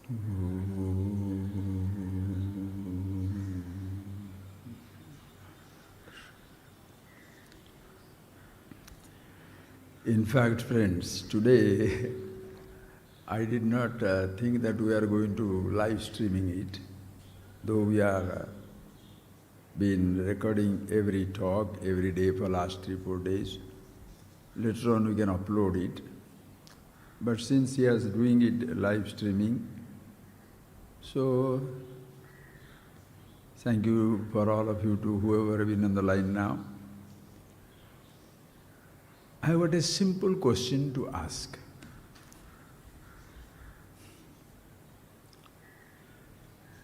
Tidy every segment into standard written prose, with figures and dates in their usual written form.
In fact, friends, today I did not think that we are going to live streaming it, though we are been recording every talk every day for last 3-4 days. Later on we can upload it. But since he is doing it live streaming, so thank you for all of you to whoever have been on the line now. I have got a simple question to ask.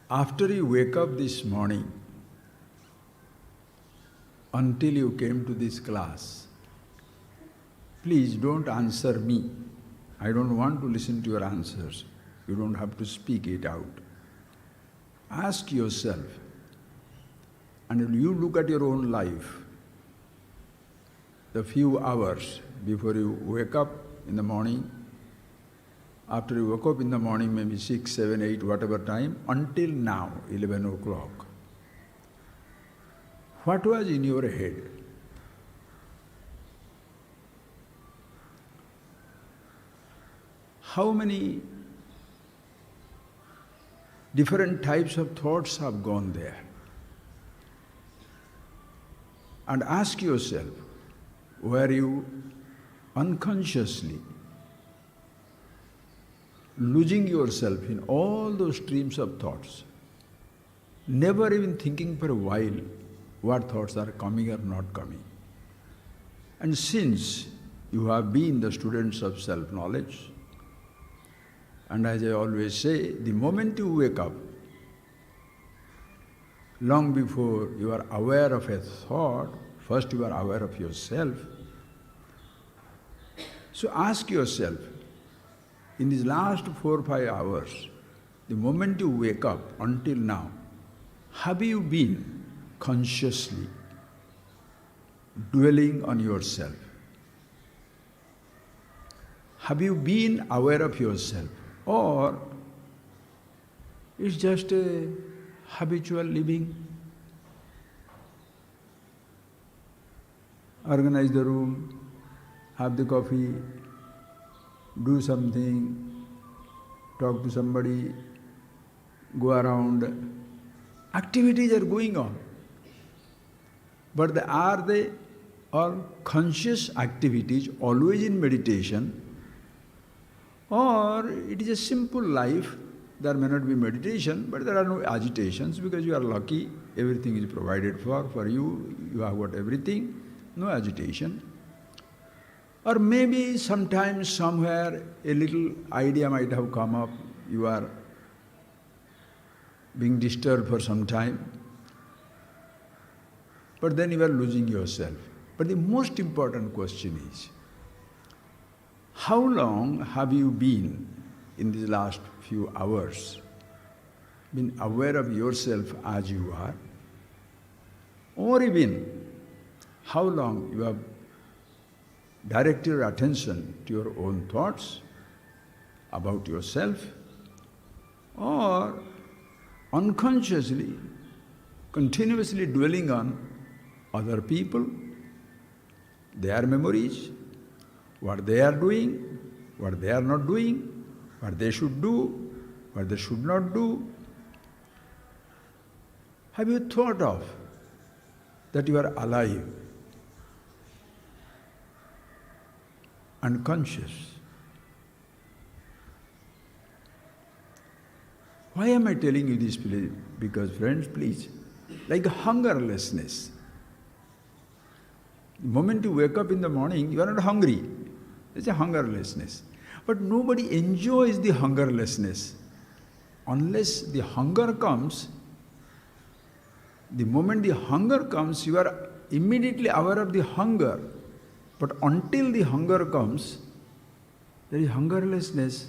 After you wake up this morning, until you came to this class, please don't answer me. I don't want to listen to your answers. You don't have to speak it out. Ask yourself, and you look at your own life, the few hours before you wake up in the morning, after you woke up in the morning, maybe 6, 7, 8, whatever time, until now, 11 o'clock. What was in your head? How many different types of thoughts have gone there? And ask yourself, were you unconsciously losing yourself in all those streams of thoughts, never even thinking for a while what thoughts are coming or not coming? And since you have been the students of self-knowledge, and as I always say, the moment you wake up, long before you are aware of a thought, first you are aware of yourself. So ask yourself, in these last 4 or 5 hours, the moment you wake up until now, have you been consciously dwelling on yourself? Have you been aware of yourself? Or it's just a habitual living? Organize the room, have the coffee, do something, talk to somebody, go around. Activities are going on. But are they all conscious activities, always in meditation? Or it is a simple life, there may not be meditation, but there are no agitations because you are lucky, everything is provided for you, you have got everything, no agitation. Or maybe sometimes, somewhere, a little idea might have come up, you are being disturbed for some time, but then you are losing yourself. But the most important question is, how long have you been, in these last few hours, been aware of yourself as you are? Or even, how long you have directed your attention to your own thoughts about yourself? Or unconsciously, continuously dwelling on other people, their memories, what they are doing, what they are not doing, what they should do, what they should not do? Have you thought of that you are alive and conscious? Why am I telling you this? Because friends, please, like hungerlessness. The moment you wake up in the morning, you are not hungry. It's a hungerlessness. But nobody enjoys the hungerlessness. Unless the hunger comes, the moment the hunger comes, you are immediately aware of the hunger. But until the hunger comes, there is hungerlessness.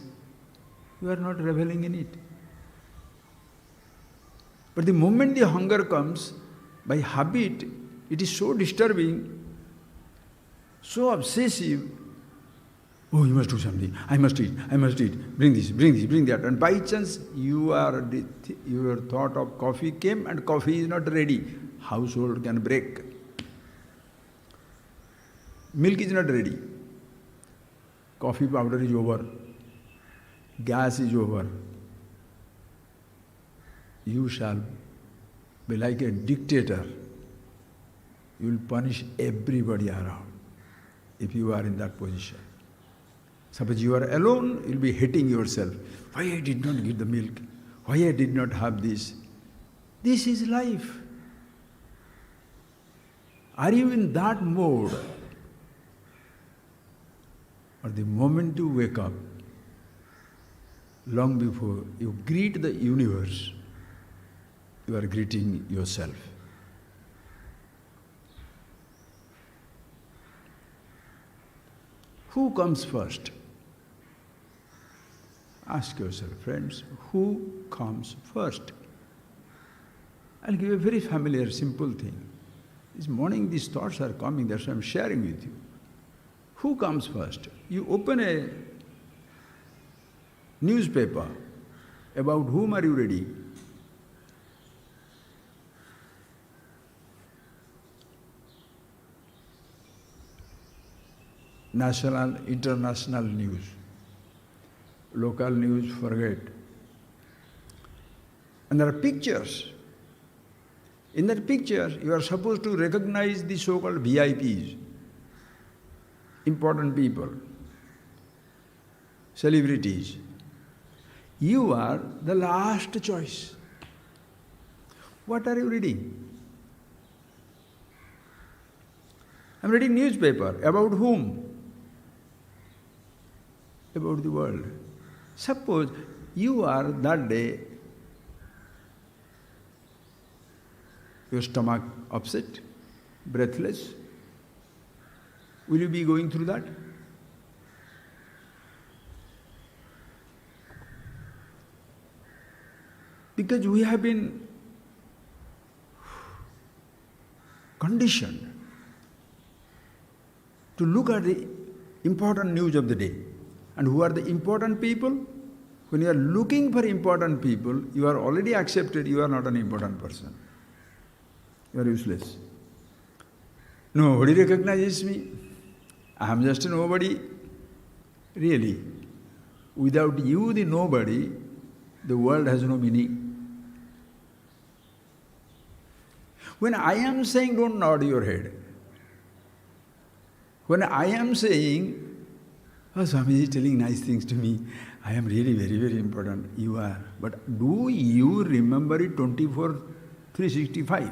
You are not reveling in it. But the moment the hunger comes, by habit, it is so disturbing, so obsessive, Oh, you must do something. I must eat. I must eat. Bring this, bring that. And by chance, your thought of coffee came and coffee is not ready. Household can break. Milk is not ready. Coffee powder is over. Gas is over. You shall be like a dictator. You will punish everybody around if you are in that position. Suppose you are alone, you will be hating yourself. Why I did not get the milk? Why I did not have this? This is life. Are you in that mode? Or the moment you wake up, long before you greet the universe, you are greeting yourself. Who comes first? Ask yourself, friends, who comes first? I'll give a very familiar, simple thing. This morning these thoughts are coming, that's why I'm sharing with you. Who comes first? You open a newspaper, about whom are you reading? National, international news. Local news, forget. And there are pictures. In that picture, you are supposed to recognize the so-called VIPs, important people, celebrities. You are the last choice. What are you reading? I'm reading newspaper. About whom? About the world. Suppose you are that day, your stomach upset, breathless. Will you be going through that? Because we have been conditioned to look at the important news of the day. And who are the important people? When you are looking for important people, you are already accepted, you are not an important person. You are useless. Nobody recognizes me. I am just a nobody. Really. Without you, the nobody, the world has no meaning. When I am saying, don't nod your head. When I am saying, oh, Swami is telling nice things to me, I am really very, very important. You are. But do you remember it 365?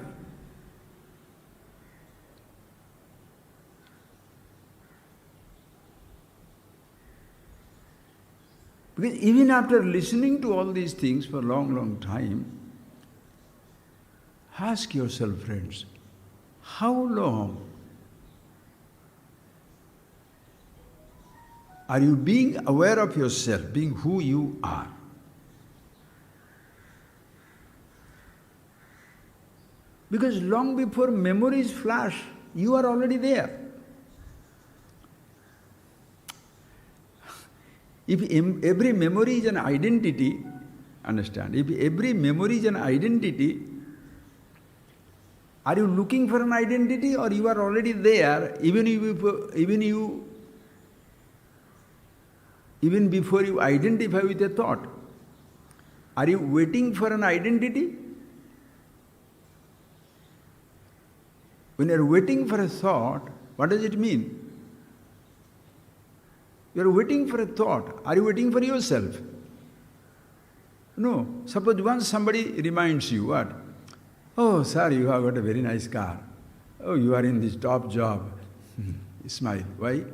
Because even after listening to all these things for a long, long time, ask yourself, friends, how long are you being aware of yourself, being who you are? Because long before memories flash, you are already there. If every memory is an identity, understand, if every memory is an identity, are you looking for an identity or you are already there, even before you identify with a thought? Are you waiting for an identity? When you are waiting for a thought, what does it mean? You are waiting for a thought. Are you waiting for yourself? No. Suppose once somebody reminds you, what? Oh, sir, you have got a very nice car. Oh, you are in this top job. Smile. Why?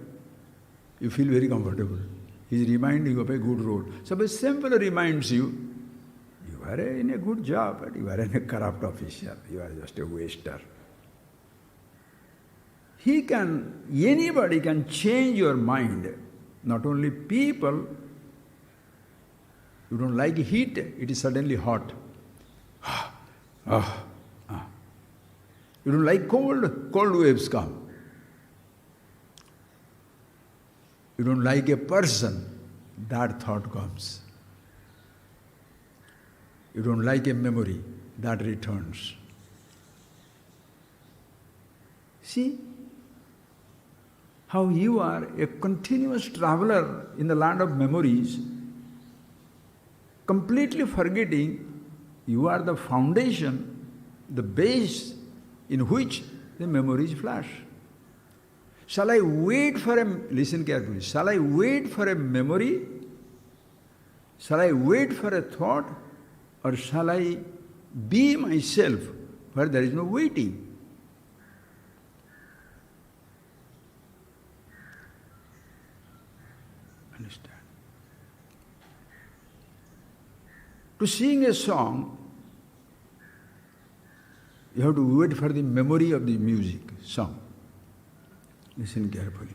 You feel very comfortable. He is reminding you of a good road. Suppose simple reminds you, you are in a good job, but you are a corrupt official. You are just a waster. Anybody can change your mind. Not only people, you don't like heat, it is suddenly hot. You don't like cold, cold waves come. You don't like a person, that thought comes. You don't like a memory, that returns. See how you are a continuous traveler in the land of memories, completely forgetting you are the foundation, the base in which the memories flash. Shall I wait for listen carefully, shall I wait for a memory? Shall I wait for a thought? Or shall I be myself where there is no waiting? Understand? To sing a song, you have to wait for the memory of the music, song. Listen carefully.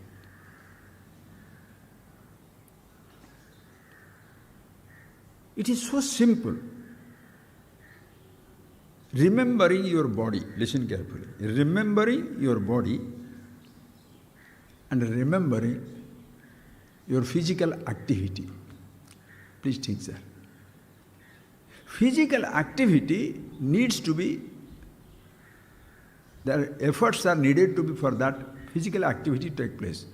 It is so simple. Remembering your body, listen carefully. Remembering your body and remembering your physical activity. Please think, sir. Physical activity needs to be, their efforts are needed to be for that physical activity to take place.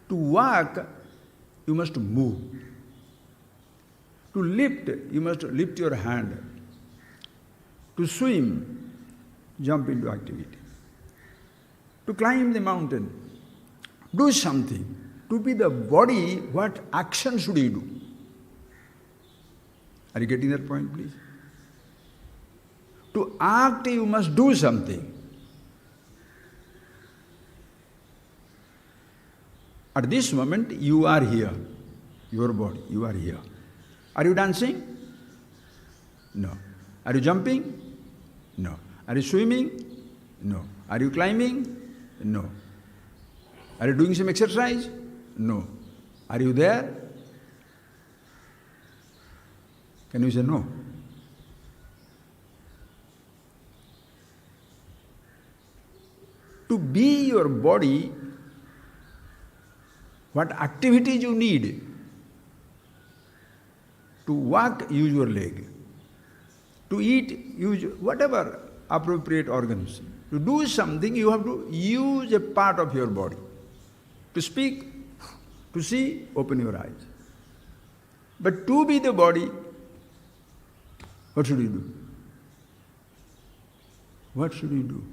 To walk, you must move. To lift, you must lift your hand. To swim, jump into activity. To climb the mountain, do something. To be the body, what action should you do? Are you getting that point, please? To act, you must do something. At this moment, you are here. Your body, you are here. Are you dancing? No. Are you jumping? No. Are you swimming? No. Are you climbing? No. Are you doing some exercise? No. Are you there? Can you say no? To be your body, what activities you need? To walk, use your leg. To eat, use whatever appropriate organs. To do something, you have to use a part of your body. To speak, to see, open your eyes. But to be the body, what should you do? What should you do?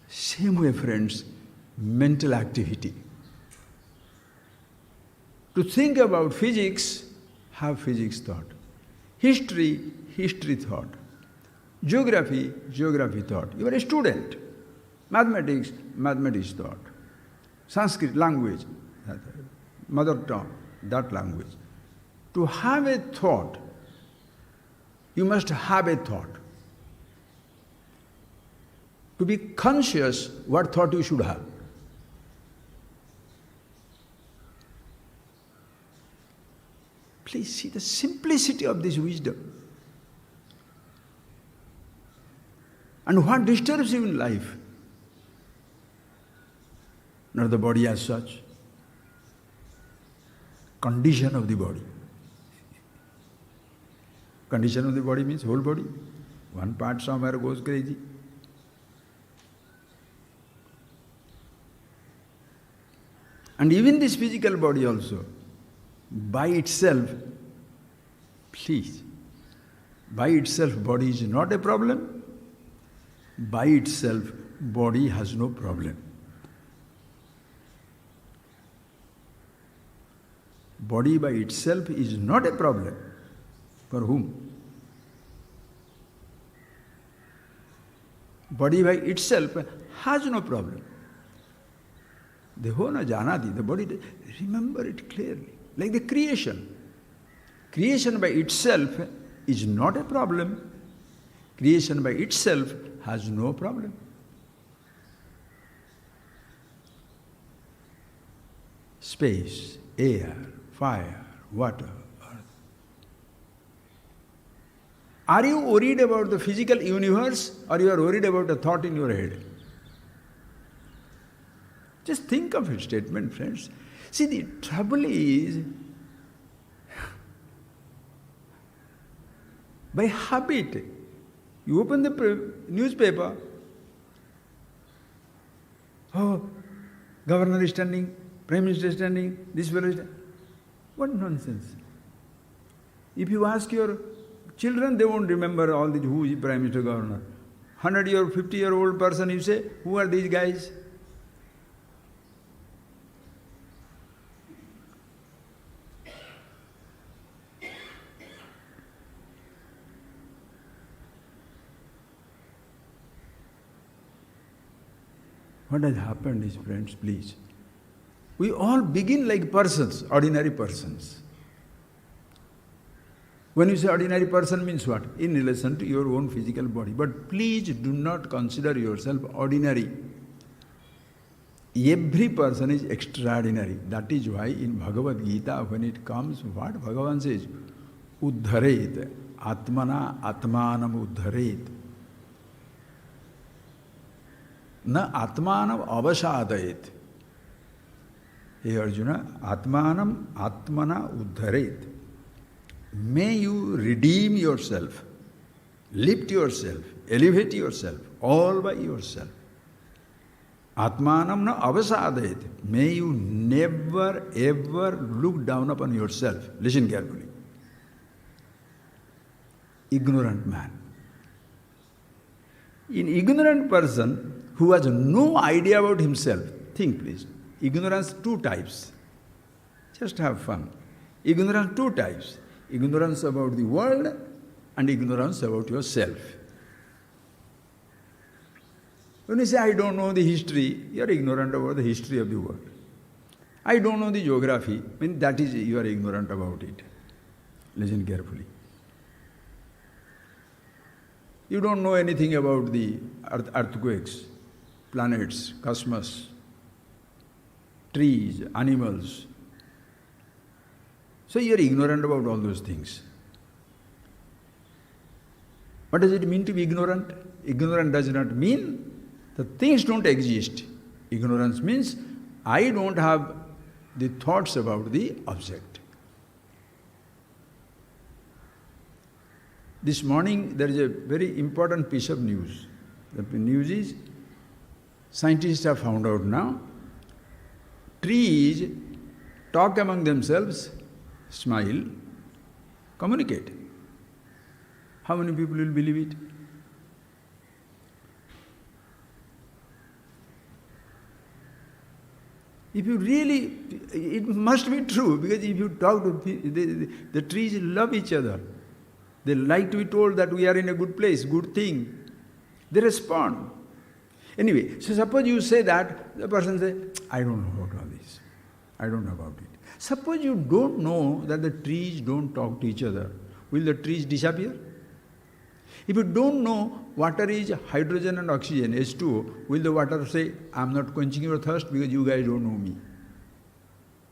Same way, friends, mental activity. To think about physics, have physics thought. History, history thought. Geography, geography thought. You are a student. Mathematics, mathematics thought. Sanskrit, language, mother tongue, that language. To have a thought, you must have a thought. To be conscious what thought you should have. Please see the simplicity of this wisdom. And what disturbs you in life? Not the body as such. Condition of the body. Condition of the body means whole body. One part somewhere goes crazy. And even this physical body also, by itself, please, by itself body is not a problem. By itself body has no problem. Body by itself is not a problem. For whom? Body by itself has no problem. Deho na janati, the body, remember it clearly. Like the creation. Creation by itself is not a problem. Creation by itself has no problem. Space, air, fire, water, earth. Are you worried about the physical universe or you are worried about a thought in your head? Just think of it, statement, friends. See, the trouble is, by habit, you open the newspaper, oh, governor is standing, prime minister is standing, this fellow is standing. What nonsense. If you ask your children, they won't remember all the who is prime minister, governor. 100-year, 50-year-old person, you say, who are these guys? What has happened is, friends, please, we all begin like persons, ordinary persons. When you say ordinary person means what? In relation to your own physical body. But please do not consider yourself ordinary. Every person is extraordinary. That is why in Bhagavad Gita, when it comes, what Bhagavan says? Uddharet. Atmana atmanam uddharet. Na atmanam avasadayet. Hey Arjuna, atmanam atmana uddharet. May you redeem yourself, lift yourself, elevate yourself, all by yourself. Atmanam na avasadayet. May you never ever look down upon yourself. Listen carefully. Ignorant man. An ignorant person who has no idea about himself, think please. Ignorance, two types. Just have fun. Ignorance, two types. Ignorance about the world and ignorance about yourself. When you say, I don't know the history, you are ignorant about the history of the world. I don't know the geography, that is, you are ignorant about it. Listen carefully. You don't know anything about the earthquakes, planets, cosmos, trees, animals. So you are ignorant about all those things. What does it mean to be ignorant? Ignorant does not mean that things don't exist. Ignorance means I don't have the thoughts about the object. This morning there is a very important piece of news. The news is, scientists have found out now, trees talk among themselves, smile, communicate. How many people will believe it? If you really, it must be true, because if you talk to the trees love each other. They like to be told that we are in a good place, good thing. They respond. Anyway, so suppose you say that, the person says, I don't know about all this. I don't know about it. Suppose you don't know that the trees don't talk to each other. Will the trees disappear? If you don't know water is hydrogen and oxygen, H2O, will the water say, I'm not quenching your thirst because you guys don't know me?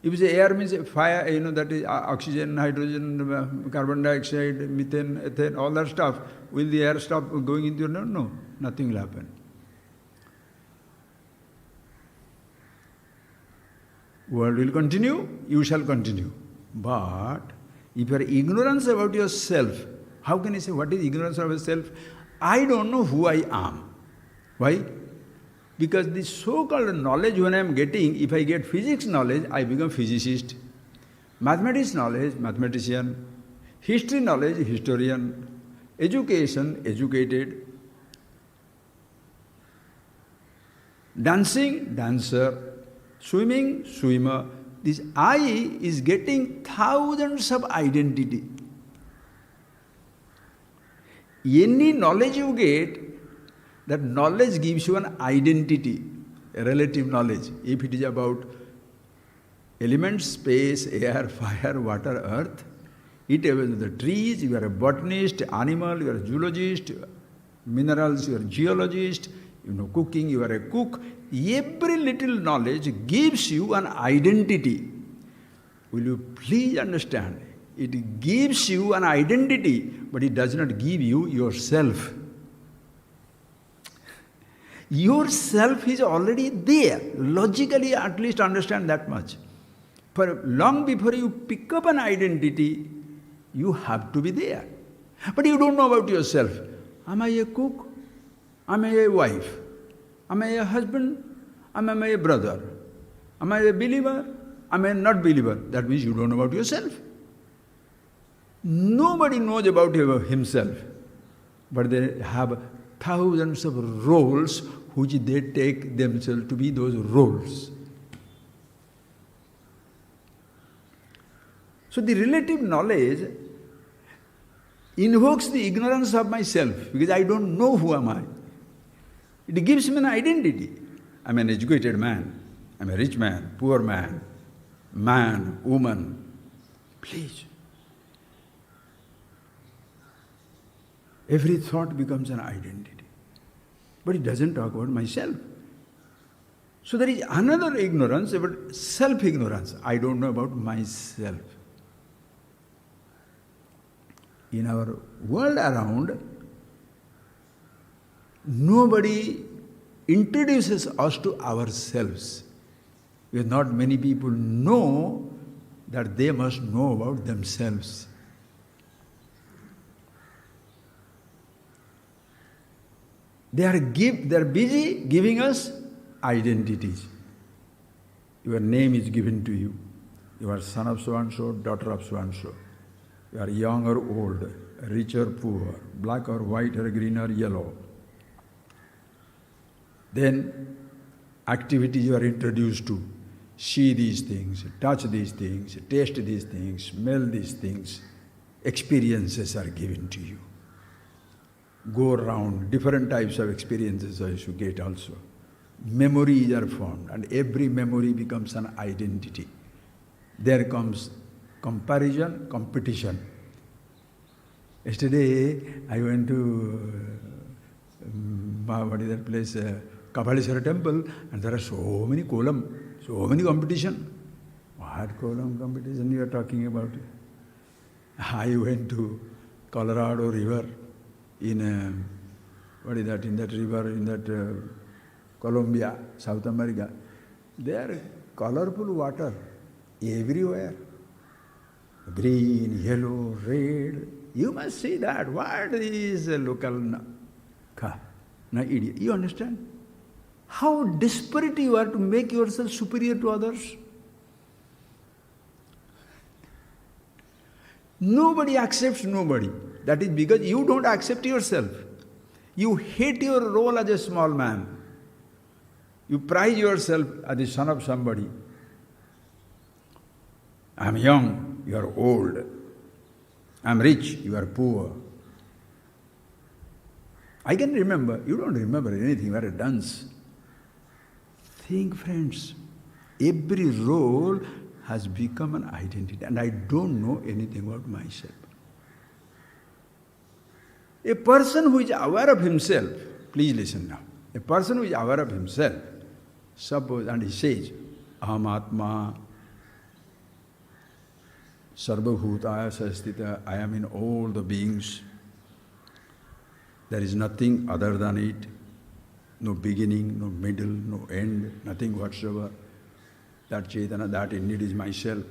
If you say air means fire, that is oxygen, hydrogen, carbon dioxide, methane, ethane, all that stuff, will the air stop going into your nose? No, nothing will happen. World will continue, you shall continue. But if you are ignorant about yourself, how can you say, what is ignorance of yourself? I don't know who I am. Why? Because the so-called knowledge when I am getting, if I get physics knowledge, I become physicist. Mathematics knowledge, mathematician. History knowledge, historian. Education, educated. Dancing, dancer. Swimming, swimmer. This I is getting thousands of identity. Any knowledge you get, that knowledge gives you an identity, a relative knowledge. If it is about elements, space, air, fire, water, earth, it is the trees, you are a botanist, animal, you are a zoologist, minerals, you are a geologist, cooking, you are a cook. Every little knowledge gives you an identity. Will you please understand? It gives you an identity, but it does not give you yourself. Yourself is already there. Logically, at least understand that much. For long before you pick up an identity, you have to be there. But you don't know about yourself. Am I a cook? Am I a wife? Am I a husband? Am I a brother? Am I a believer? Am I a not believer? That means you don't know about yourself. Nobody knows about himself. But they have thousands of roles which they take themselves to be those roles. So the relative knowledge invokes the ignorance of myself because I don't know who am I. It gives me an identity. I'm an educated man. I'm a rich man, poor man, man, woman. Please. Every thought becomes an identity. But it doesn't talk about myself. So there is another ignorance about self-ignorance. I don't know about myself. In our world around, nobody introduces us to ourselves. Because not many people know that they must know about themselves. They are busy giving us identities. Your name is given to you. You are son of so-and-so, daughter of so-and-so. You are young or old, rich or poor, black or white or green or yellow. Then activities you are introduced to. See these things, touch these things, taste these things, smell these things. Experiences are given to you. Go around, different types of experiences you get also. Memories are formed, and every memory becomes an identity. There comes comparison, competition. Yesterday, I went to, what is that place, Kapaleshwara temple, and there are so many kolam, so many competition. What kolam competition you are talking about? I went to Colorado River in, what is that, in that river, in that Colombia, South America. There are colorful water everywhere. Green, yellow, red. You must see that. What is a local idiot? You understand? How desperate you are to make yourself superior to others. Nobody accepts nobody. That is because you don't accept yourself. You hate your role as a small man. You prize yourself as the son of somebody. I am young, you are old. I am rich, you are poor. I can remember, you don't remember anything, you are a dunce. Think, friends, every role has become an identity, and I don't know anything about myself. A person who is aware of himself, please listen now, a person who is aware of himself, suppose, and he says, Aham Atma, Sarvabhutaya Sastita, I am in all the beings. There is nothing other than it, no beginning, no middle, no end, nothing whatsoever. That Chaitanya, that indeed is myself,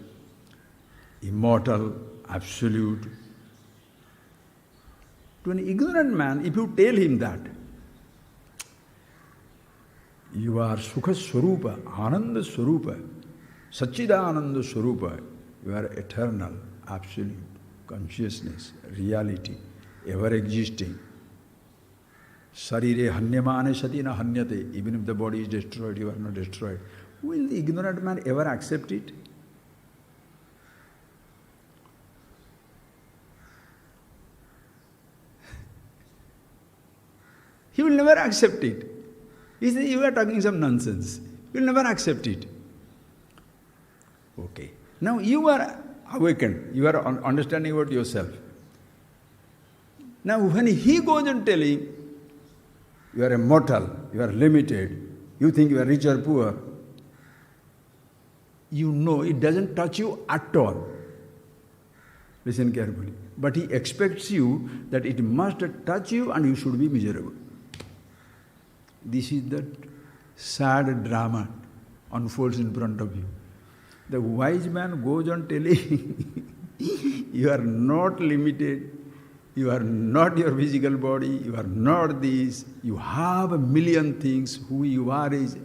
immortal, absolute. To an ignorant man, if you tell him that, you are Sukha Swarupa, Ananda Swarupa, Satchidananda Swarupa, you are eternal, absolute, consciousness, reality, ever existing. Sarire hanyamane sati na hanyate, even if the body is destroyed, you are not destroyed. Will the ignorant man ever accept it? He will never accept it. He says, you are talking some nonsense. He will never accept it. Okay. Now you are awakened. You are understanding about yourself. Now when he goes and telling, you are a mortal, you are limited, you think you are rich or poor, you know it doesn't touch you at all. Listen carefully. But he expects you that it must touch you and you should be miserable. This is the sad drama unfolds in front of you. The wise man goes on telling, you are not limited, you are not your physical body, you are not this, you have a million things, who you are is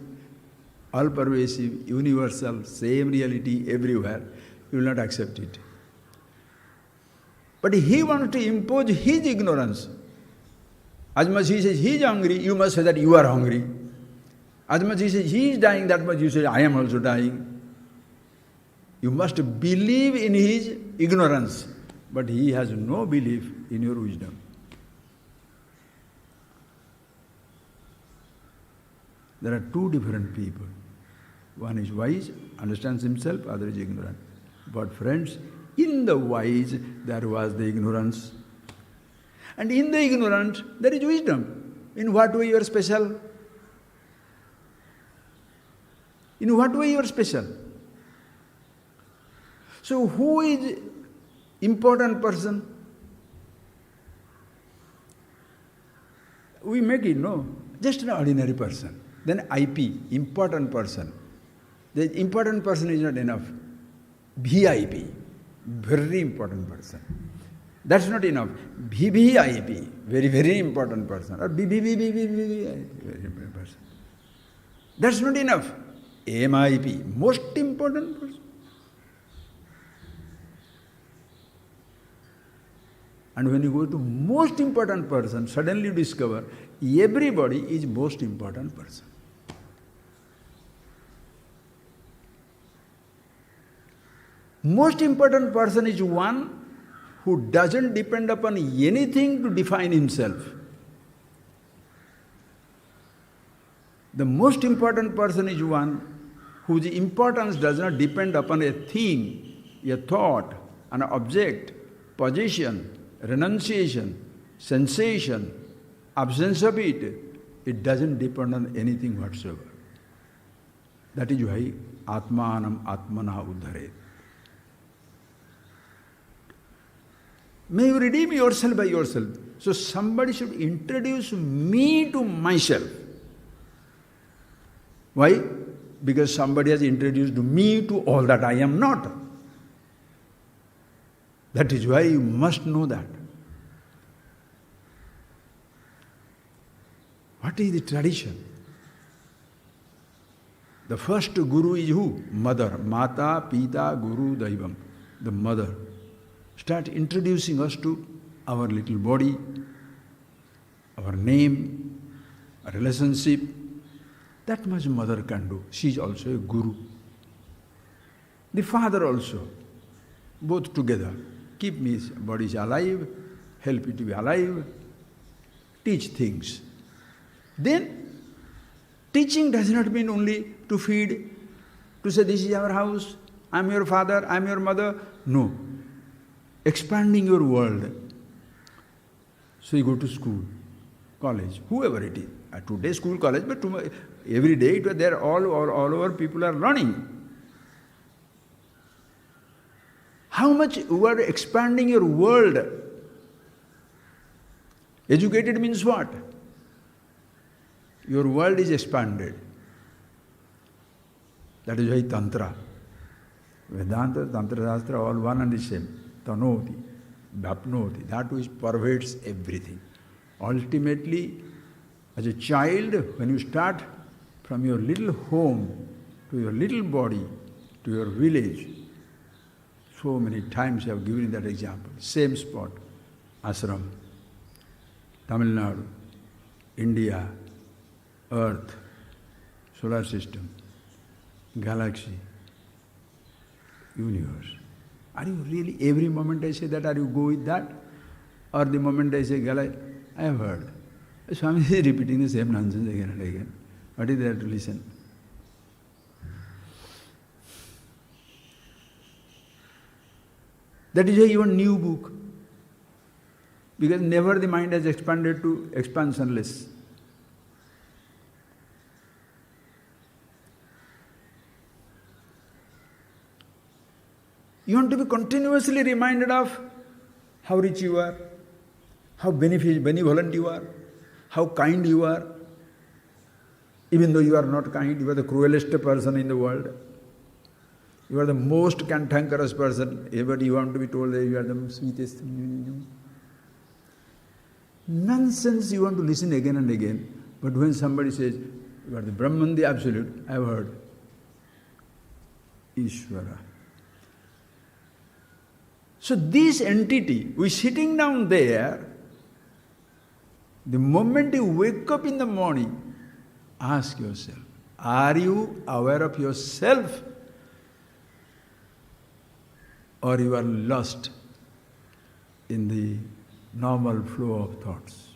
all-pervasive, universal, same reality everywhere. You will not accept it. But he wants to impose his ignorance. As much he says he is hungry, you must say that you are hungry. As much he says he is dying, that much you say, I am also dying. You must believe in his ignorance, but he has no belief in your wisdom. There are two different people. One is wise, understands himself, other is ignorant. But friends, in the wise there was the ignorance. And in the ignorance there is wisdom. In what way you are special? In what way you are special? So who is important person? We make it, no, just an ordinary person. Then IP, important person. The important person is not enough. VIP, very important person. That's not enough. VVIP, very, very important person. Or VVVVVVI, very important person. That's not enough. MIP, most important person. And when you go to most important person, suddenly you discover everybody is most important person. Most important person is one who doesn't depend upon anything to define himself. The most important person is one whose importance does not depend upon a thing, a thought, an object, position, renunciation, sensation, absence of it. It doesn't depend on anything whatsoever. That is why Atmanam Atmana Uddharet. May you redeem yourself by yourself. So somebody should introduce me to myself. Why? Because somebody has introduced me to all that I am not. That is why you must know that. What is the tradition? The first guru is who? Mother. Mata, Pita, Guru, Daivam. The mother. Start introducing us to our little body, our name, our relationship. That much mother can do. She is also a guru. The father also. Both together. Keep me body alive, help it to be alive, teach things. Then, teaching does not mean only to feed, to say this is our house, I am your father, I am your mother. No. Expanding your world. So you go to school, college, whoever it is. Today school, college, but tomorrow, every day there all over people are learning. How much you are expanding your world? Educated means what? Your world is expanded. That is why Tantra. Vedanta, Tantra Shastra, all one and the same. Tanoti, Bhapnoti, that which pervades everything. Ultimately, as a child, when you start from your little home to your little body, to your village, so many times I have given that example. Same spot, ashram, Tamil Nadu, India, Earth, solar system, galaxy, universe. Are you really, every moment I say that, are you go with that? Or the moment I say galaxy, I have heard. Swami is repeating the same nonsense again and again. What is there to listen? That is why even new book. Because never the mind has expanded to expansionless. You want to be continuously reminded of how rich you are, how benevolent you are, how kind you are, Even though you are not kind, you are the cruelest person in the world. You are the most cantankerous person. Everybody you want to be told that you are the sweetest. Nonsense you want to listen again and again. But when somebody says, you are the Brahman, the Absolute, I have heard. Ishvara. So this entity, we sitting down there, the moment you wake up in the morning, ask yourself, are you aware of yourself? Or you are lost in the normal flow of thoughts?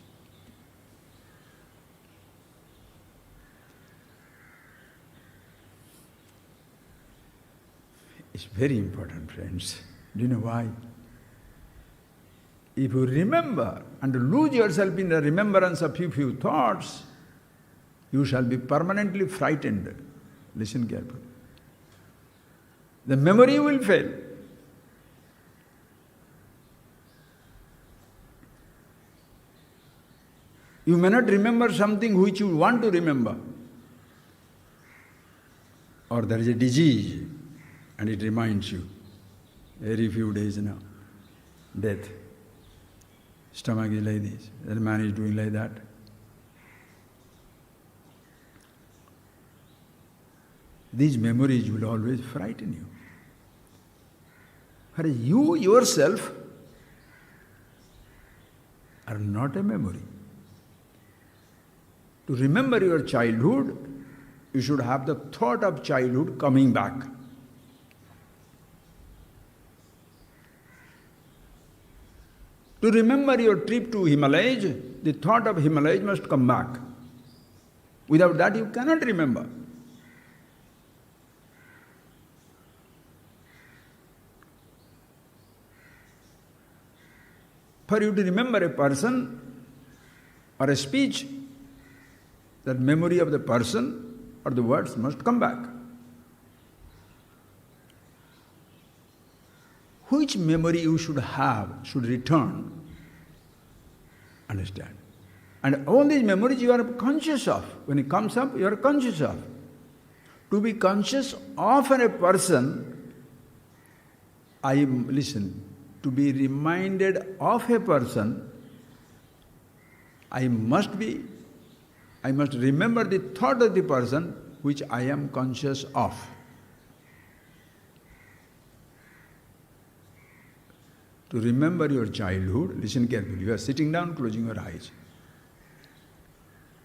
It's very important, friends. Do you know why? If you remember and lose yourself in the remembrance of few thoughts, you shall be permanently frightened. Listen carefully. The memory will fail. You may not remember something which you want to remember. Or there is a disease and it reminds you, very few days now, death. Stomach is like this, the man is doing like that. These memories will always frighten you. Whereas you yourself are not a memory. To remember your childhood, you should have the thought of childhood coming back. To remember your trip to Himalayas, the thought of Himalayas must come back. Without that you cannot remember. For you to remember a person or a speech, that memory of the person or the words must come back. Which memory you should have, should return. Understand? And all these memories you are conscious of. When it comes up, you are conscious of. To be conscious of a person, to be reminded of a person, I must remember the thought of the person which I am conscious of. To remember your childhood, listen carefully. You are sitting down, closing your eyes.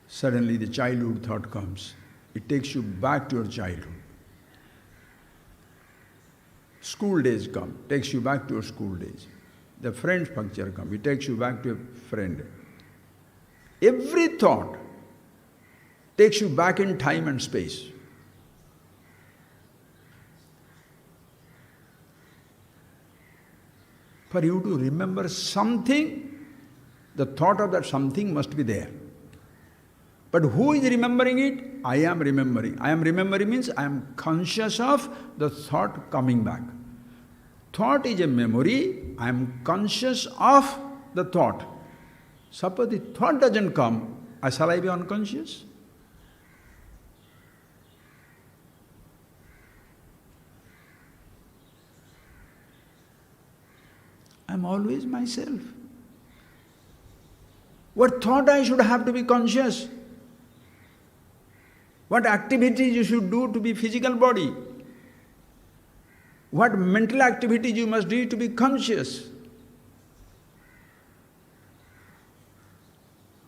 Suddenly the childhood thought comes. It takes you back to your childhood. School days come, takes you back to your school days. The friend's picture comes, it takes you back to a friend. Every thought takes you back in time and space. For you to remember something, the thought of that something must be there. But who is remembering it? I am remembering. I am remembering means I am conscious of the thought coming back. Thought is a memory, I am conscious of the thought. Suppose the thought doesn't come, shall I be unconscious? I am always myself. What thought I should have to be conscious? What activities you should do to be physical body? What mental activities you must do to be conscious?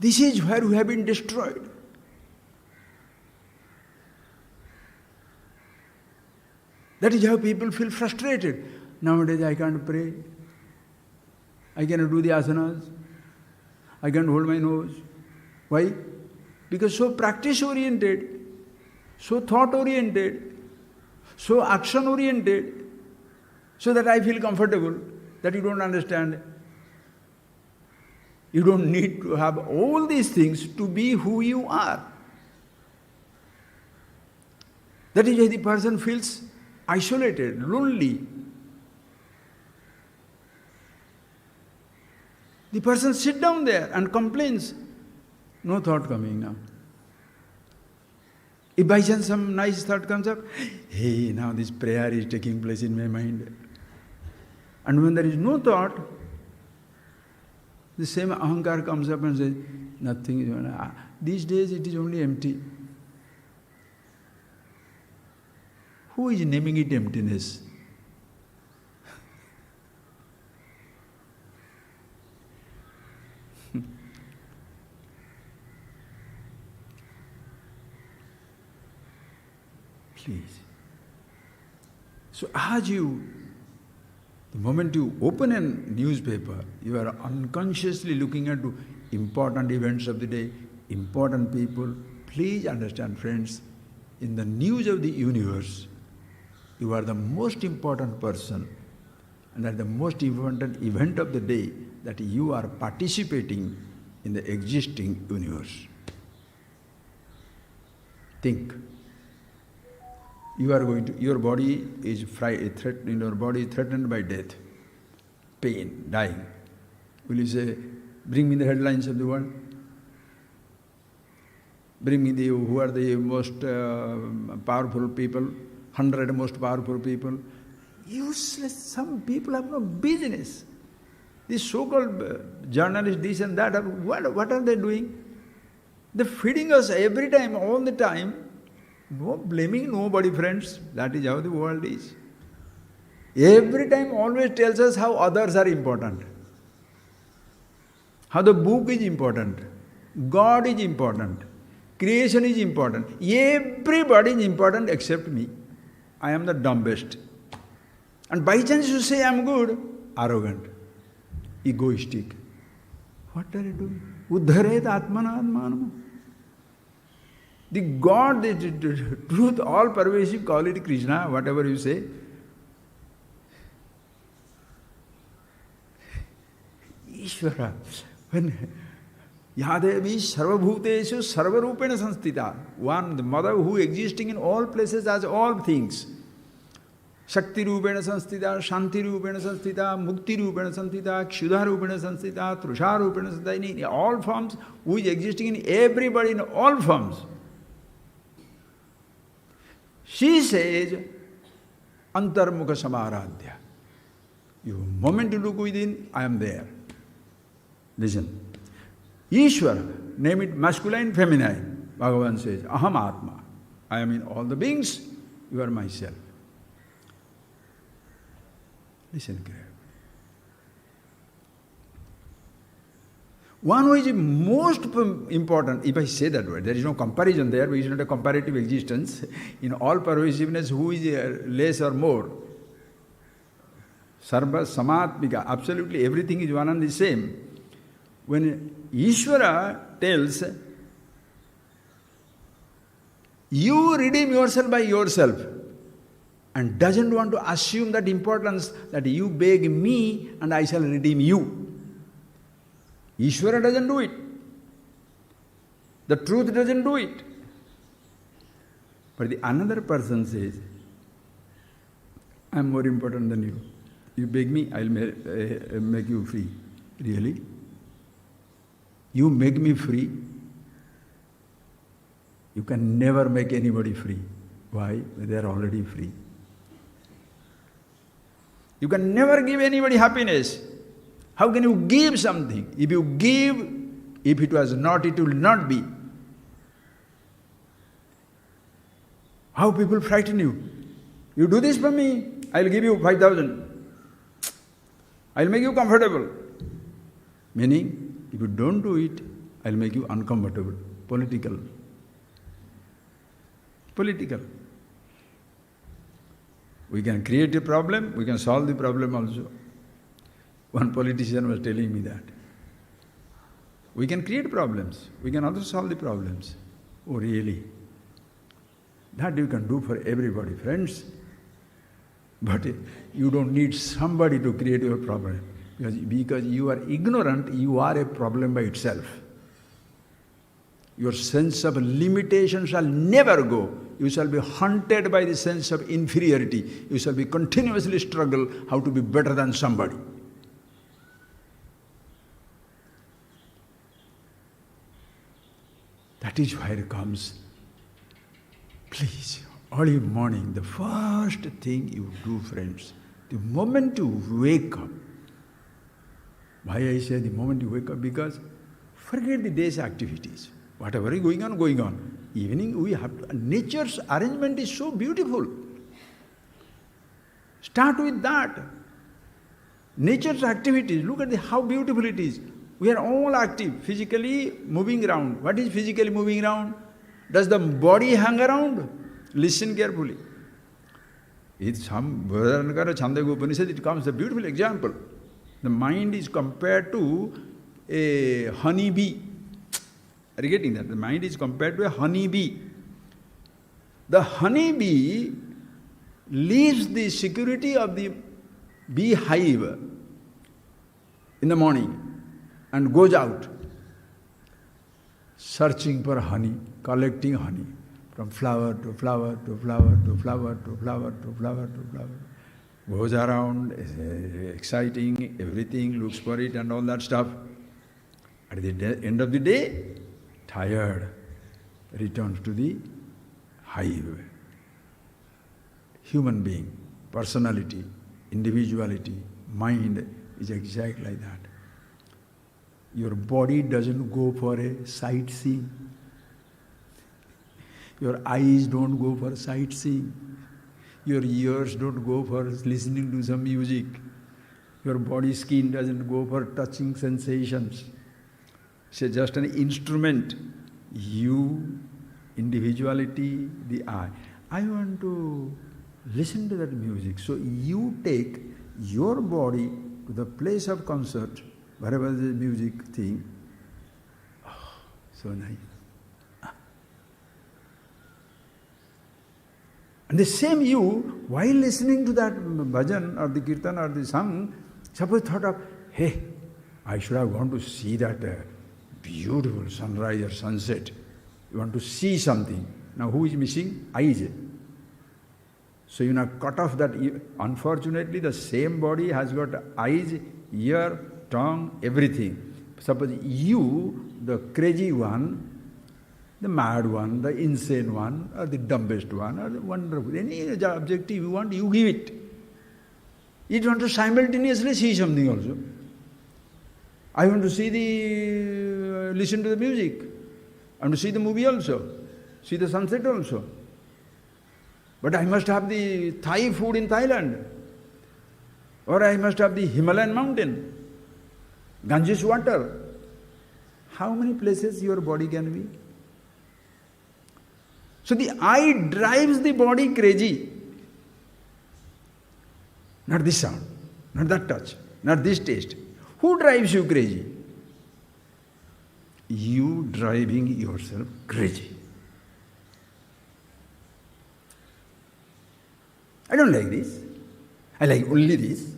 This is where we have been destroyed. That is how people feel frustrated. Nowadays I can't pray. I cannot do the asanas. I can't hold my nose. Why? Because so practice-oriented, so thought-oriented, so action-oriented, so that I feel comfortable, that you don't understand. You don't need to have all these things to be who you are. That is why the person feels isolated, lonely. The person sits down there and complains. No thought coming now. If by chance some nice thought comes up, hey, now this prayer is taking place in my mind. And when there is no thought, the same ahankar comes up and says, nothing is going on. These days it is only empty. Who is naming it emptiness? Please. So the moment you open a newspaper, you are unconsciously looking at important events of the day, important people. Please understand, friends, in the news of the universe, you are the most important person, and that the most important event of the day, that you are participating in the existing universe. Think. Your body is threatened by death, pain, dying. Will you say, bring me the headlines of the world? Bring me who are the most powerful people, 100 most powerful people. Useless. Some people have no business. These so-called journalists, this and that, what are they doing? They're feeding us every time, all the time. No blaming nobody, friends. That is how the world is. Every time always tells us how others are important. How the book is important. God is important. Creation is important. Everybody is important except me. I am the dumbest. And by chance you say I am good, arrogant, egoistic. What are you doing? Uddharet atmana atmanam. The God, the truth, all pervasive, call it Krishna, whatever you say. Ishvara. When Yadevi sarvabhuteshu sarvarupena sanstita. One, the mother who existing in all places as all things. Shakti rupena sanstita, shanti rupena sanstita, mukti rupena sanstita, kshudha rupena sanstita, trusha rupena sanstita, in all forms, who is existing in everybody in all forms. She says, antarmukha samaradhya. The moment you look within, I am there. Listen. Ishvara, name it masculine, feminine. Bhagavan says, aham atma. I am in all the beings, you are myself. Listen carefully. One who is most important, if I say that word, there is no comparison there, because it is not a comparative existence. In all pervasiveness, who is less or more? Sarva samatmika, absolutely everything is one and the same. When Ishvara tells, you redeem yourself by yourself, and doesn't want to assume that importance that you beg me and I shall redeem you. Ishvara doesn't do it. The truth doesn't do it. But the another person says, I am more important than you. You beg me, I will make you free. Really? You make me free? You can never make anybody free. Why? They are already free. You can never give anybody happiness. How can you give something? If you give, if it was not, it will not be. How people frighten you. You do this for me, I will give you 5,000. I will make you comfortable. Meaning, if you don't do it, I will make you uncomfortable. Political. Political. We can create a problem, we can solve the problem also. One politician was telling me that. We can create problems, we can also solve the problems. Oh, really? That you can do for everybody, friends. But you don't need somebody to create your problem. Because you are ignorant, you are a problem by itself. Your sense of limitation shall never go. You shall be haunted by the sense of inferiority. You shall be continuously struggle how to be better than somebody. That is where comes Please, early morning, the first thing you do, friends, the moment you wake up, why I say the moment you wake up? Because forget the day's activities. Whatever is going on, going on. Evening we have to, nature's arrangement is so beautiful. Start with that. Nature's activities, look at how beautiful it is. We are all active, physically moving around. What is physically moving around? Does the body hang around? Listen carefully. It's some Bharadanankara Chandogya Upanishad, it comes a beautiful example. The mind is compared to a honeybee. Are you getting that? The mind is compared to a honeybee. The honeybee leaves the security of the beehive in the morning and goes out searching for honey, collecting honey from flower to flower to flower to flower to flower to flower to flower. Goes around, exciting, everything, looks for it and all that stuff. At the end of the day, tired, returns to the hive. Human being, personality, individuality, mind is exactly like that. Your body doesn't go for a sightseeing. Your eyes don't go for sightseeing. Your ears don't go for listening to some music. Your body skin doesn't go for touching sensations. It's just an instrument. You, individuality, the I. I want to listen to that music. So you take your body to the place of concert, wherever the music thing. Oh, so nice. And the same you, while listening to that bhajan or the kirtan or the song, suppose thought of, hey, I should have gone to see that beautiful sunrise or sunset. You want to see something. Now who is missing? Eyes. So you now cut off that. Unfortunately, the same body has got eyes, ear, tongue, everything. Suppose you, the crazy one, the mad one, the insane one, or the dumbest one, or the wonderful, any objective you want, you give it. You want to simultaneously see something also. I want to see listen to the music. I want to see the movie also, see the sunset also. But I must have the Thai food in Thailand. Or I must have the Himalayan mountain, Ganges water. How many places your body can be? So the eye drives the body crazy. Not this sound, not that touch, not this taste. Who drives you crazy? You driving yourself crazy. I don't like this. I like only this.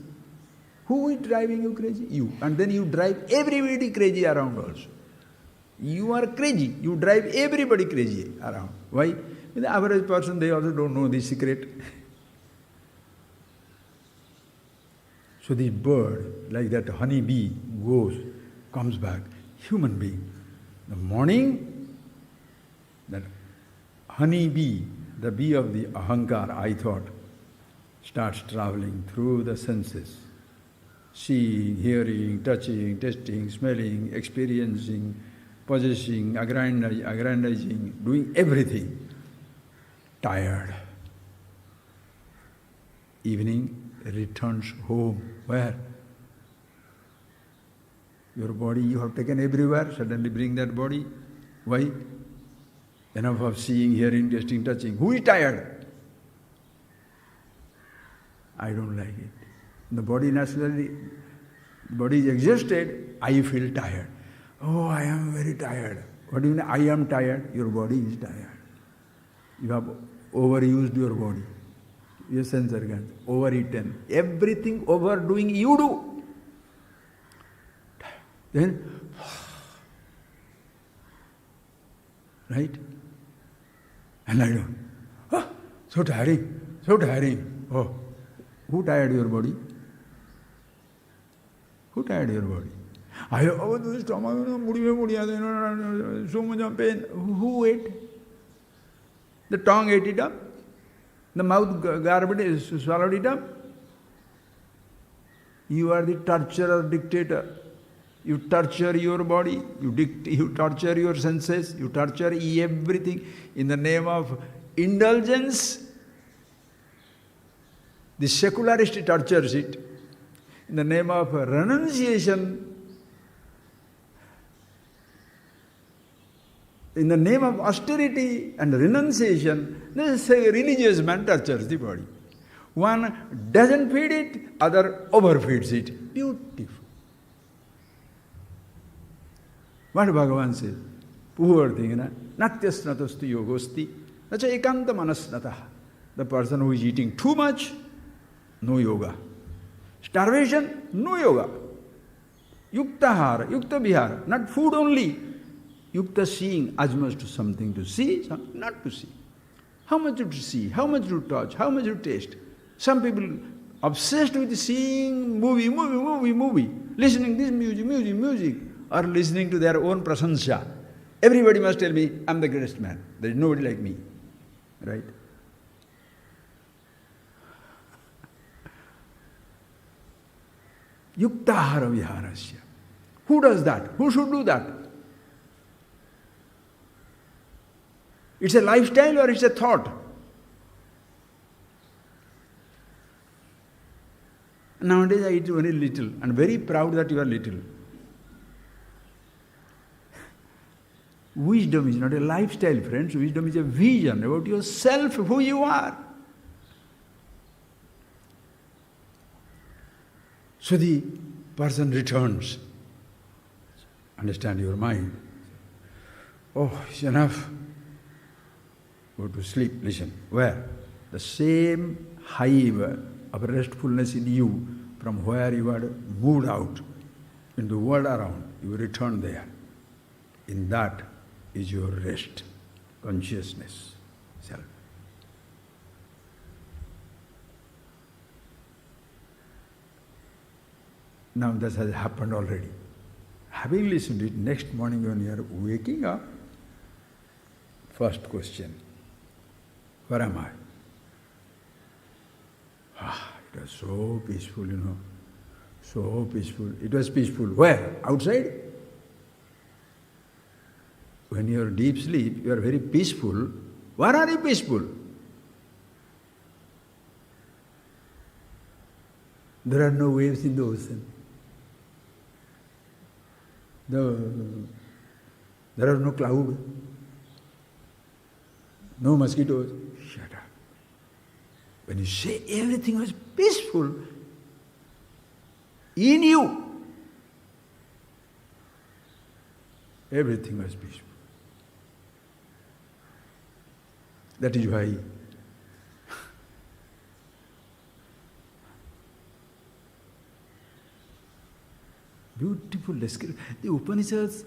Who is driving you crazy? You. And then you drive everybody crazy around also. You are crazy. You drive everybody crazy around. Why? The average person, they also don't know this secret. So this bird, like that honeybee, goes, comes back. Human being. The morning, that honeybee, the bee of the ahankar, I thought, starts traveling through the senses. Seeing, hearing, touching, tasting, smelling, experiencing, possessing, aggrandizing, doing everything. Tired. Evening returns home. Where? Your body you have taken everywhere, suddenly bring that body. Why? Enough of seeing, hearing, tasting, touching. Who is tired? I don't like it. The body naturally, body is exhausted, I feel tired. Oh, I am very tired. What do you mean, I am tired? Your body is tired. You have overused your body. Your sense organs, overeaten. Everything overdoing you do. Then, right? And I don't. Oh, so tiring, so tiring. Oh, who tired your body? Who tired your body? I have the stomach, so much of pain. Who ate? The tongue ate it up. The mouth garbed it, swallowed it up. You are the torturer, dictator. You torture your body, you torture your senses, you torture everything in the name of indulgence. The secularist tortures it. In the name of renunciation, in the name of austerity and renunciation, this religious man tortures the body. One doesn't feed it, other overfeeds it. Beautiful. What Bhagavan says? Poor thing, natyasnatastu yogosti. That's ekanta manasnatah. The person who is eating too much, no yoga. Starvation, no yoga. Yuktahara, yukta vihara, not food only. Yukta seeing, as much to something to see, not to see. How much to see, how much to touch, how much to taste. Some people obsessed with seeing movie, listening this music, or listening to their own prasansha. Everybody must tell me, I'm the greatest man. There is nobody like me. Right? Yuktahara viharasya. Who does that? Who should do that? It's a lifestyle or it's a thought? Nowadays I eat very little and very proud that you are little. Wisdom is not a lifestyle, friends. Wisdom is a vision about yourself, who you are. So the person returns. Understand your mind. Oh, it's enough. Go to sleep. Listen. Where? The same hive of restfulness in you, from where you had moved out in the world around, you return there. In that is your rest, consciousness, self. Now this has happened already. Having listened to it, next morning when you are waking up, first question, where am I? It was so peaceful, so peaceful. It was peaceful. Where? Outside? When you are deep sleep, you are very peaceful. Where are you peaceful? There are no waves in the ocean. There are no clouds. No mosquitoes. Shut up. When you say everything was peaceful, in you, everything was peaceful. That is why beautiful description. The Upanishads,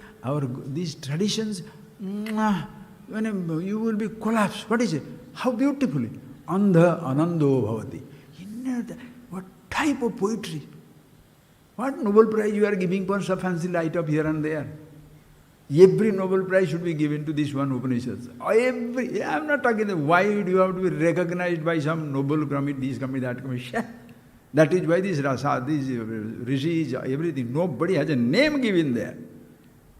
these traditions, when you will be collapsed. What is it? How beautifully. Andha anando bhavati. What type of poetry? What Nobel Prize you are giving for some fancy light up here and there? Every Nobel Prize should be given to this one Upanishads. I am not talking about why do you have to be recognized by some Nobel committee, this committee, that committee. That is why these rasa, these rishis, everything, nobody has a name given there.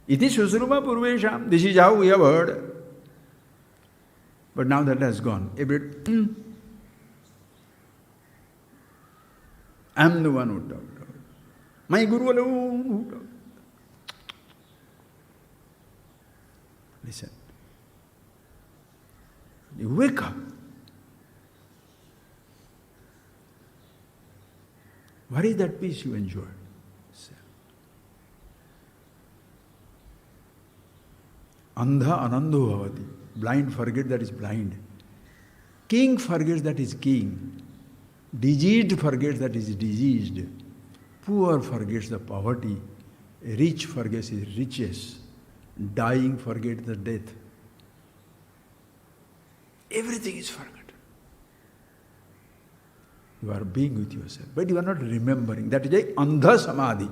Iti susruma purvesham. This is how we have heard. But now that has gone. I am the one who talked. My Guru alone who talked. Listen. You wake up. What is that peace you enjoy? Andha anando bhavati. Blind forget that is blind. King forgets that is king. Diseased forgets that is diseased. Poor forgets the poverty. Rich forgets his riches. Dying forgets the death. Everything is forgotten. You are being with yourself, but you are not remembering. That is a andha samadhi.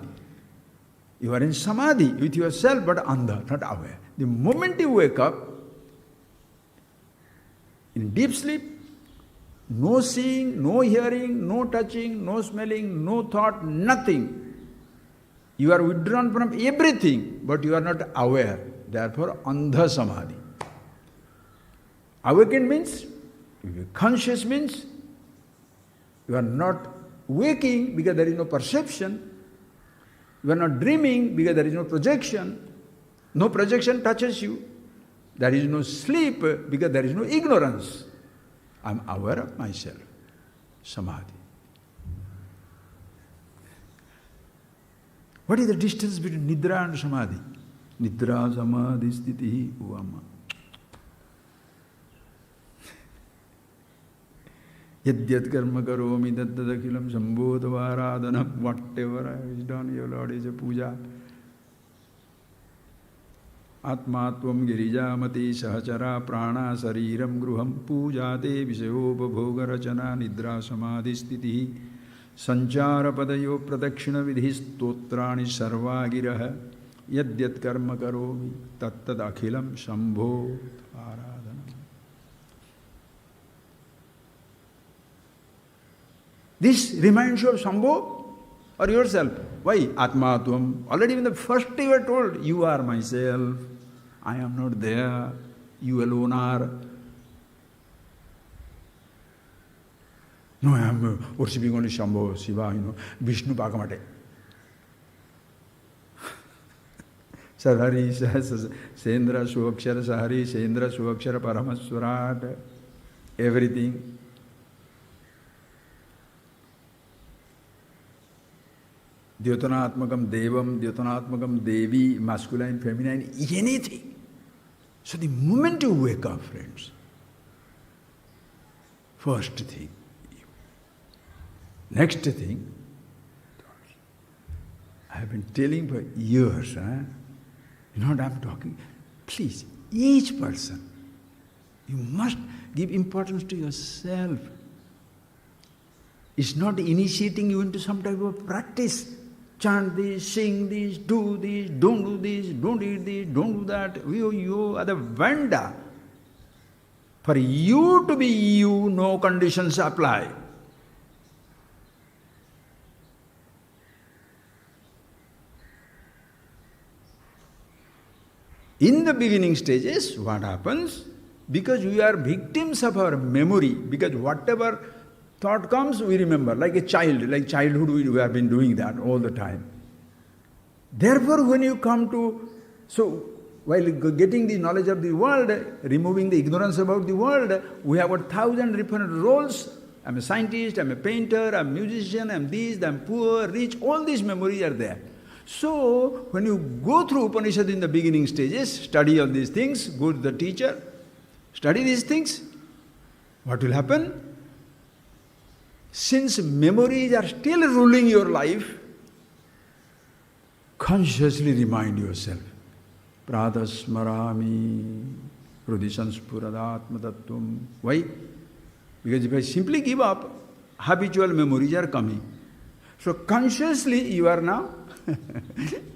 You are in samadhi with yourself, but andha, not aware. The moment you wake up, In deep sleep, no seeing, no hearing, no touching, no smelling, no thought, nothing. You are withdrawn from everything, but you are not aware. Therefore, andha samadhi. Awakened means, conscious means, you are not waking because there is no perception. You are not dreaming because there is no projection. No projection touches you. There is no sleep because there is no ignorance. I am aware of myself. Samadhi. What is the distance between Nidra and Samadhi? Nidra Samadhi Sthiti Uvama. Yadyat karma karomi tattadakilam sambodhavaradhanam. Whatever I have done, your Lord, is a puja. Atmatvam girijamati sahachara prana sariram gruham pujate visayopabhogarachana nidra samadhi sthiti sanchara padayo pradakshina vidhi stotrani sarvagiraha yadyat karma karomi tattad akhilam shambho aradhanam. This reminds you of Shambho or yourself. Why? Atmatvam. Already in the first you were told, you are myself. I am not there. You alone are. No, I am worshipping only Shambho, Shiva, Vishnu Pakamate. Sarhari, Sendra, Suvakshara, Sahari, Sendra, Suvakshara, Paramaswarat, everything. Dyotanatmakam Devam, Dyotanatmakam Devi, masculine, feminine, anything. So the moment you wake up, friends, first thing, next thing, I have been telling for years, you know what I am talking? Please, each person, you must give importance to yourself. It's not initiating you into some type of practice. Chant this, sing this, do this, don't do this, don't eat this, don't do that. You are the vendor. For you to be you, no conditions apply. In the beginning stages, what happens? Because we are victims of our memory, because whatever thought comes, we remember, like a child, like childhood, we have been doing that all the time. Therefore, when you come to, so while getting the knowledge of the world, removing the ignorance about the world, we have got 1,000 different roles. I'm a scientist, I'm a painter, I'm a musician, I'm this, I'm poor, rich, all these memories are there. So, when you go through Upanishad in the beginning stages, study all these things, go to the teacher, study these things, what will happen? Since memories are still ruling your life, consciously remind yourself. Pradasmarami hridisanspuradatma tattvam. Why? Because if I simply give up, habitual memories are coming. So consciously you are now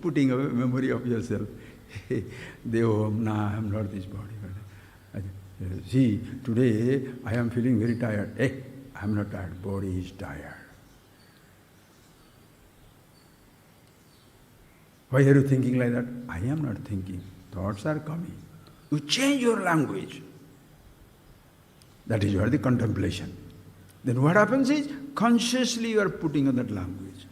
putting a memory of yourself. Hey, Devam, nah, I am not this body. See, today I am feeling very tired. Hey, I am not tired, body is tired. Why are you thinking like that? I am not thinking. Thoughts are coming. You change your language. That is where the contemplation. Then what happens is, consciously you are putting on that language.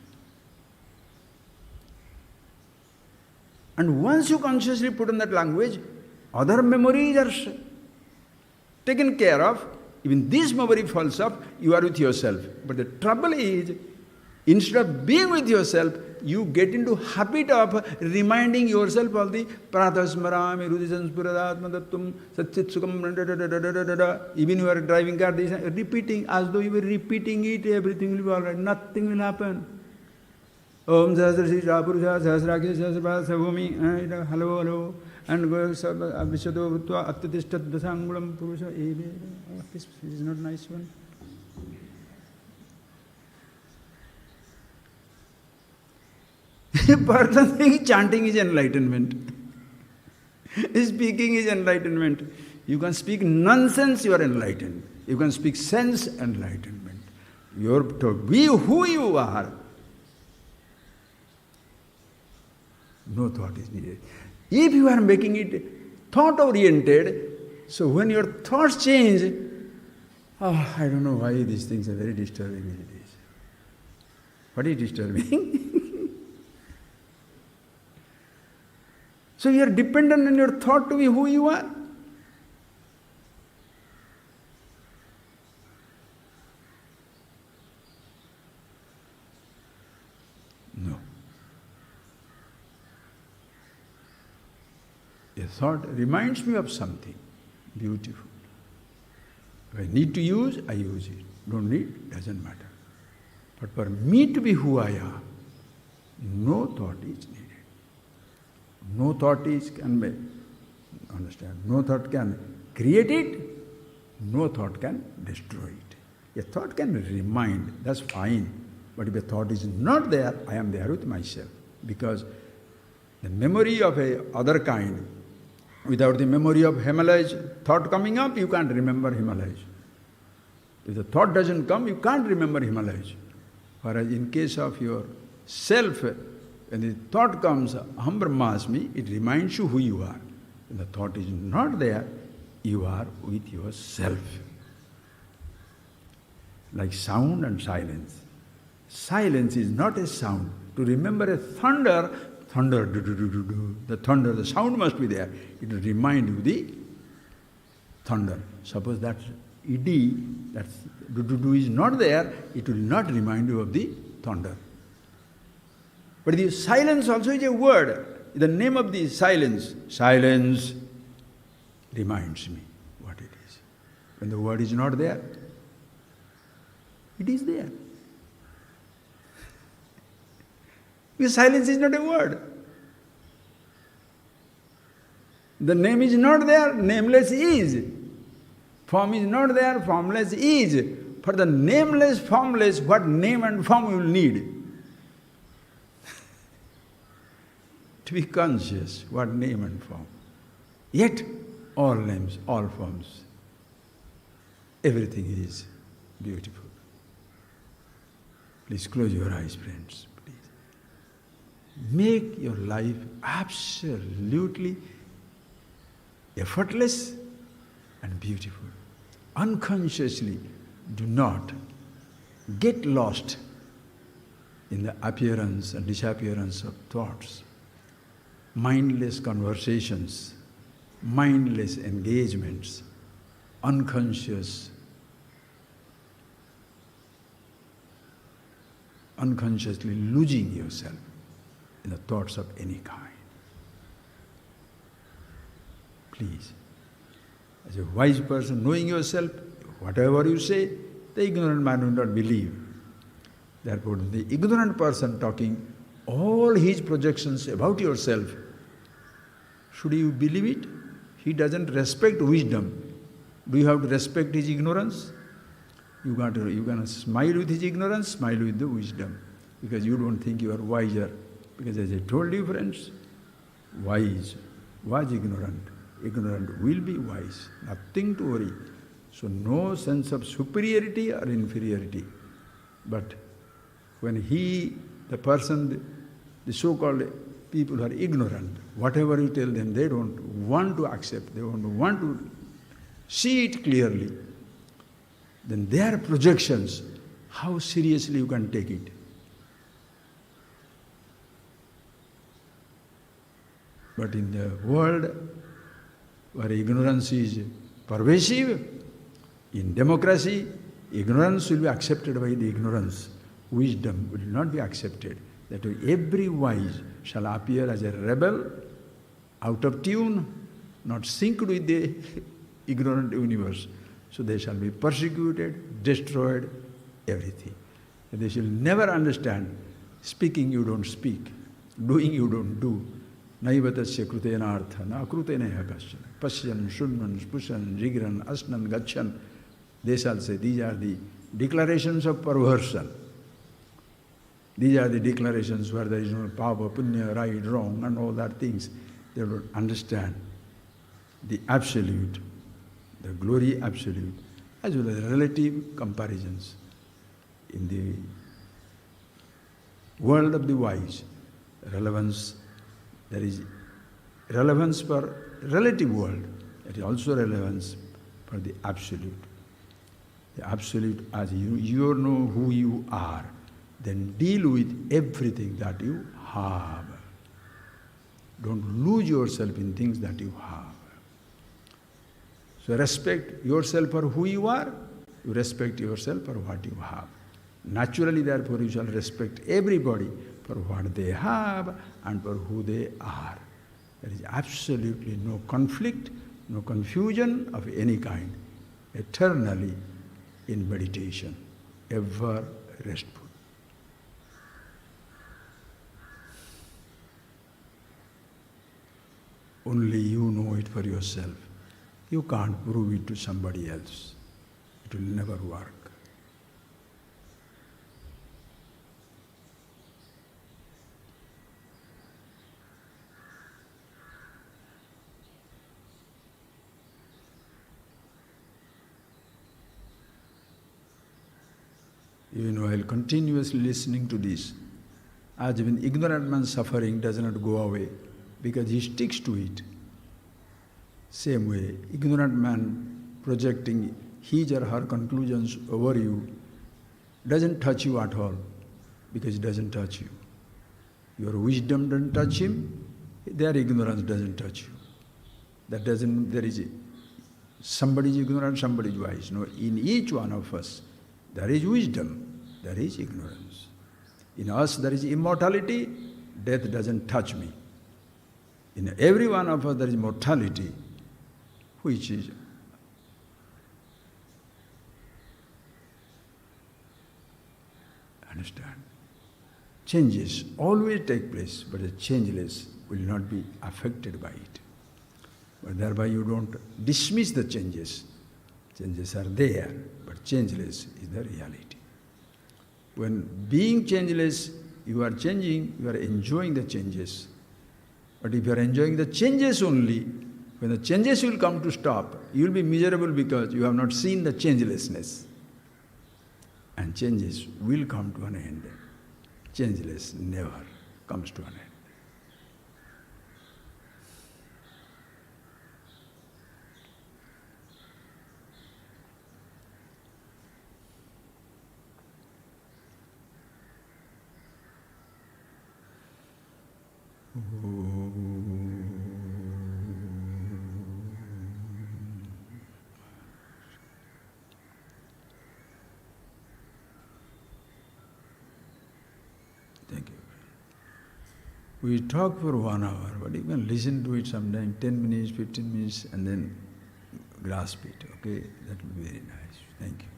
And once you consciously put on that language, other memories are taken care of. Even this memory falls off, you are with yourself. But the trouble is, instead of being with yourself, you get into habit of reminding yourself of the Pradasmarami Rudisanspuradatma Tattum Satchit Sukham. Even you are driving car, repeating, as though you were repeating it, everything will be all right. Nothing will happen. Om Sahasra Shri Purusha Sahasrakya Sahasrabha Savumi. Hello, hello. And go Vishado Vutva Atyatistat Dasangulam Purusha. This is not nice one. Person thinks chanting is enlightenment. Speaking is enlightenment. You can speak nonsense, you are enlightened. You can speak sense, enlightenment. You are to be who you are. No thought is needed. If you are making it thought-oriented, so when your thoughts change, I don't know why these things are very disturbing these days. What is disturbing? So you are dependent on your thought to be who you are. No. A thought reminds me of something beautiful. If I need to use, I use it. Don't need, doesn't matter. But for me to be who I am, no thought is needed. No thought can be, understand, no thought can create it, no thought can destroy it. A thought can remind, that's fine. But if a thought is not there, I am there with myself. Because the memory of a other kind, without the memory of Himalayas, thought coming up, you can't remember Himalayas. If the thought doesn't come, you can't remember Himalayas. Whereas in case of your self, when the thought comes, Aham Brahmasmi, it reminds you who you are. When the thought is not there, you are with yourself. Like sound and silence. Silence is not a sound. To remember a thunder, thunder, do-do-do-do-do. The thunder, the sound must be there. It will remind you the thunder. Suppose that ed, that do-do-do is not there, it will not remind you of the thunder. But the silence also is a word. The name of the silence, silence reminds me what it is. When the word is not there, it is there. Because silence is not a word. The name is not there, nameless is. Form is not there, formless is. For the nameless, formless, what name and form you will need? To be conscious, what name and form. Yet, all names, all forms, everything is beautiful. Please close your eyes, friends. Make your life absolutely effortless and beautiful. Unconsciously, do not get lost in the appearance and disappearance of thoughts, mindless conversations, mindless engagements, unconsciously losing yourself in the thoughts of any kind. Please, as a wise person, knowing yourself, whatever you say, the ignorant man will not believe. Therefore, the ignorant person talking all his projections about yourself, should you believe it? He doesn't respect wisdom. Do you have to respect his ignorance? You can smile with his ignorance, smile with the wisdom, because you don't think you are wiser. Because as I told you, friends, wise was ignorant. Ignorant will be wise. Nothing to worry. So no sense of superiority or inferiority. But when the person, the so-called people who are ignorant, whatever you tell them, they don't want to accept, they don't want to see it clearly. Then their projections, how seriously you can take it? But in the world where ignorance is pervasive, in democracy, ignorance will be accepted by the ignorance. Wisdom will not be accepted. That way, every wise shall appear as a rebel, out of tune, not synced with the ignorant universe. So they shall be persecuted, destroyed, everything. And they shall never understand. Speaking you don't speak, doing you don't do. Naivatasya krutena artha, na krutena yakasya. Pasyan, shunman, spushan, jigran, asnan, gachan. They shall say, these are the declarations of perversion. These are the declarations where there is no papa, punya, right, wrong, and all that things. They don't understand the absolute the glory absolute, as well as relative comparisons. In the world of the wise, relevance, there is relevance for relative world, there is also relevance for the absolute. The absolute, as you know who you are, then deal with everything that you have. Don't lose yourself in things that you have. So respect yourself for who you are, you respect yourself for what you have. Naturally, therefore, you shall respect everybody for what they have and for who they are. There is absolutely no conflict, no confusion of any kind, eternally in meditation, ever restful. Only you know it for yourself. You can't prove it to somebody else. It will never work. Even while continuously listening to this, as when ignorant man's suffering does not go away because he sticks to it. Same way, ignorant man projecting his or her conclusions over you doesn't touch you at all because it doesn't touch you. Your wisdom doesn't touch him, their ignorance doesn't touch you. That doesn't, there is somebody is ignorant, somebody is wise. No, in each one of us, there is wisdom, there is ignorance. In us there is immortality, death doesn't touch me. In every one of us there is mortality, which is understand. Changes always take place, but the changeless will not be affected by it. But thereby you don't dismiss the changes. Changes are there, but changeless is the reality. When being changeless, you are changing, you are enjoying the changes. But if you are enjoying the changes only, when the changes will come to stop, you will be miserable because you have not seen the changelessness. And changes will come to an end. Changeless never comes to an end. Thank you. We talk for 1 hour, but you can listen to it sometime, 10 minutes, 15 minutes, and then grasp it, okay? That will be very nice. Thank you.